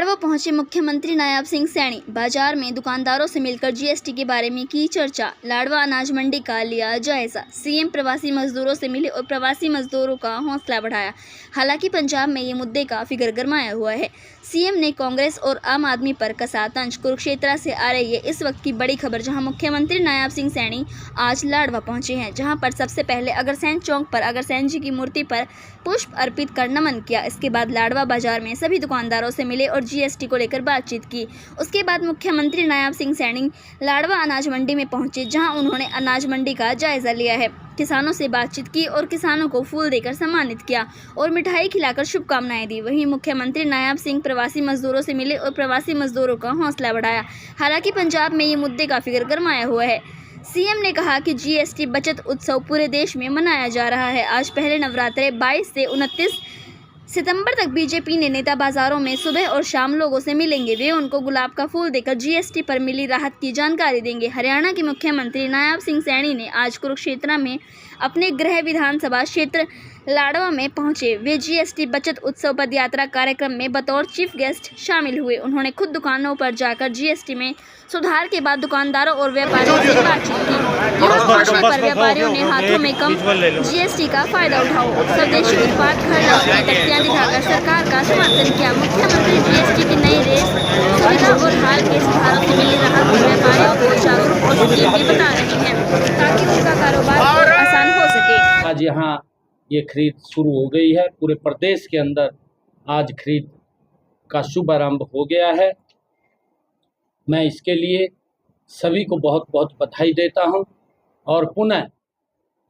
लाडवा पहुंचे मुख्यमंत्री नायब सिंह सैनी। बाजार में दुकानदारों से मिलकर जीएसटी के बारे में की चर्चा। लाडवा अनाज मंडी का लिया जायजा। सीएम प्रवासी मजदूरों से मिले और प्रवासी मजदूरों का हौसला बढ़ाया। हालांकि पंजाब में ये मुद्दे का फिगर गरमाया हुआ है। सीएम ने कांग्रेस और आम आदमी पर कसा तंज। कुरुक्षेत्र से आ रही है इस वक्त की बड़ी खबर, जहां मुख्यमंत्री नायब सिंह सैनी आज लाडवा पहुंचे हैं, जहां पर सबसे पहले अग्रसेन चौक पर अग्रसेन जी की मूर्ति पर पुष्प अर्पित कर नमन किया। इसके बाद लाडवा बाजार में सभी दुकानदारों से मिले और जीएसटी को लेकर बातचीत की। उसके बाद मुख्यमंत्री नायब सिंह सैनी लाडवा अनाज मंडी में पहुंचे, जहां उन्होंने अनाज मंडी का जायजा लिया है, किसानों से बातचीत की और किसानों को फूल देकर सम्मानित किया और मिठाई खिलाकर शुभकामनाएं दी। वहीं मुख्यमंत्री नायब सिंह प्रवासी मजदूरों से मिले और प्रवासी मजदूरों का हौसला बढ़ाया। हालांकि पंजाब में ये मुद्दे का फिगर गरमाया हुआ है। सीएम ने कहा कि जीएसटी बचत उत्सव पूरे देश में मनाया जा रहा है। आज पहले नवरात्रे 22 से 29 सितंबर तक बीजेपी ने नेता बाजारों में सुबह और शाम लोगों से मिलेंगे। वे उनको गुलाब का फूल देकर जीएसटी पर मिली राहत की जानकारी देंगे। हरियाणा के मुख्यमंत्री नायब सिंह सैनी ने आज कुरुक्षेत्र में अपने गृह विधानसभा क्षेत्र लाडवा में पहुंचे। वे जीएसटी बचत उत्सव पदयात्रा कार्यक्रम में बतौर चीफ गेस्ट शामिल हुए। उन्होंने खुद दुकानों पर जाकर जीएसटी में सुधार के बाद दुकानदारों और व्यापारियों से बातचीत की। यहाँ पहुंचने पर व्यापारियों ने हाथों में कम जीएसटी का फायदा उठाओ, स्वदेशी उत्पाद खरीदो की तख्तियां दिखाकर सरकार का समर्थन किया। मुख्यमंत्री जीएसटी की नई रेट सुविधा और हाल के सुधारों से मिली राहत व्यापारियों को जागरूक और उपयोगी बता रहे हैं, ताकि उनका कारोबार और आसान हो सके। आज यहाँ ये खरीद शुरू हो गई है। पूरे प्रदेश के अंदर आज खरीद का शुभ आरंभ हो गया है। मैं इसके लिए सभी को बहुत बहुत बधाई देता हूं और पुनः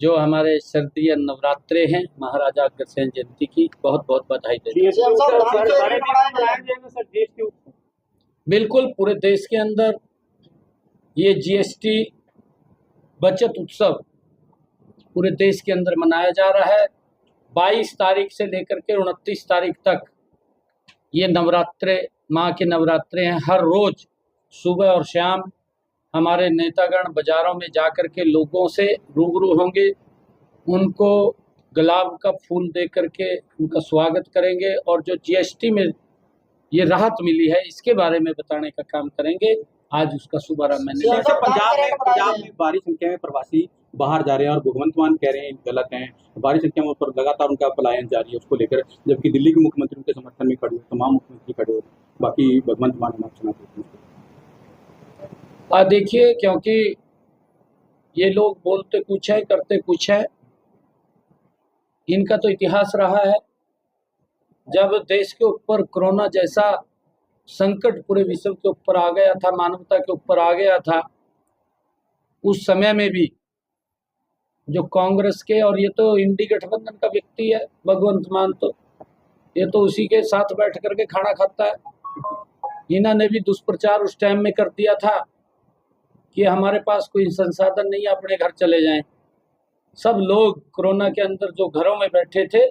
जो हमारे शारदीय नवरात्रे हैं महाराजा अग्रसेन जयंती की बहुत बहुत बधाई देता हूं। बिल्कुल पूरे देश के अंदर ये जीएसटी बचत उत्सव पूरे देश के अंदर मनाया जा रहा है। 22 तारीख से लेकर के 29 तारीख तक ये नवरात्रे माँ के नवरात्रे हैं। हर रोज सुबह और शाम हमारे नेतागण बाजारों में जाकर के लोगों से रूबरू होंगे, उनको गुलाब का फूल दे करके उनका स्वागत करेंगे और जो जीएसटी में ये राहत मिली है इसके बारे में बताने का काम करेंगे। आज उसका शुभारंभ मैंने पंजाब में भारी संख्या में प्रवासी बाहर जा रहे हैं और भगवंत मान कह रहे हैं गलत हैं। भारी संख्या में ऊपर लगातार उनका पलायन जारी है उसको लेकर, जबकि दिल्ली के मुख्यमंत्री उनके समर्थन में खड़े, तमाम मुख्यमंत्री खड़े हो, बाकी भगवंत मान चुनाव देखिए, क्योंकि ये लोग बोलते कुछ है करते कुछ है। इनका तो इतिहास रहा है। जब देश के ऊपर कोरोना जैसा संकट पूरे विश्व के ऊपर आ गया था, मानवता के ऊपर आ गया था, उस समय में भी जो कांग्रेस के, और ये तो इंडी गठबंधन का व्यक्ति है भगवंत मान, तो ये तो उसी के साथ बैठ करके खाना खाता है। इन्होंने भी दुष्प्रचार उस टाइम में कर दिया था कि हमारे पास कोई संसाधन नहीं है, अपने घर चले जाएं। सब लोग कोरोना के अंदर जो घरों में बैठे थे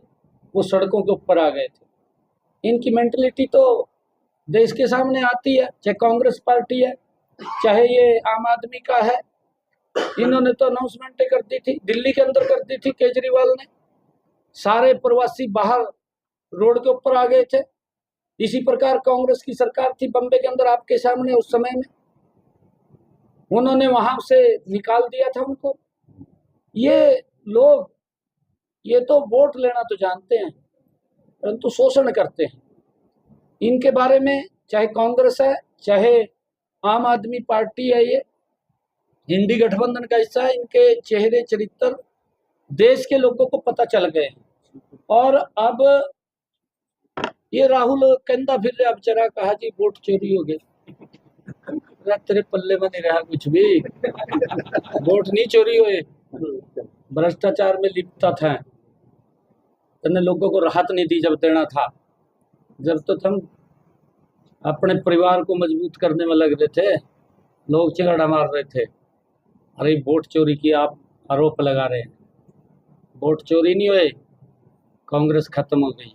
वो सड़कों के ऊपर आ गए थे। इनकी मेंटलिटी तो देश के सामने आती है, चाहे कांग्रेस पार्टी है चाहे ये आम आदमी का है। इन्होंने तो अनाउंसमेंटें कर दी थी, दिल्ली के अंदर कर दी थी केजरीवाल ने। सारे प्रवासी बाहर रोड के ऊपर आ गए थे। इसी प्रकार कांग्रेस की सरकार थी बम्बे के अंदर आपके सामने, उस समय में उन्होंने वहां से निकाल दिया था उनको। ये लोग ये तो वोट लेना तो जानते हैं परंतु शोषण करते हैं। इनके बारे में चाहे कांग्रेस है चाहे आम आदमी पार्टी है, ये इंडी गठबंधन का हिस्सा है। इनके चेहरे चरित्र देश के लोगों को पता चल गए और अब ये राहुल कहता फिर रहा बेचारा, कहा जी वोट चोरी हो गए। तेरे पल्ले में नहीं रहा कुछ भी। वोट नहीं चोरी हुए, भ्रष्टाचार में लिप्त था। तूने लोगों को राहत नहीं दी जब देना था। जब तो हम अपने परिवार को मजबूत करने में लग रहे थे, लोग चिगड़ा मार रहे थे, अरे वोट चोरी की आप आरोप लगा रहे हैं। वोट चोरी नहीं हुए, कांग्रेस खत्म हो गई।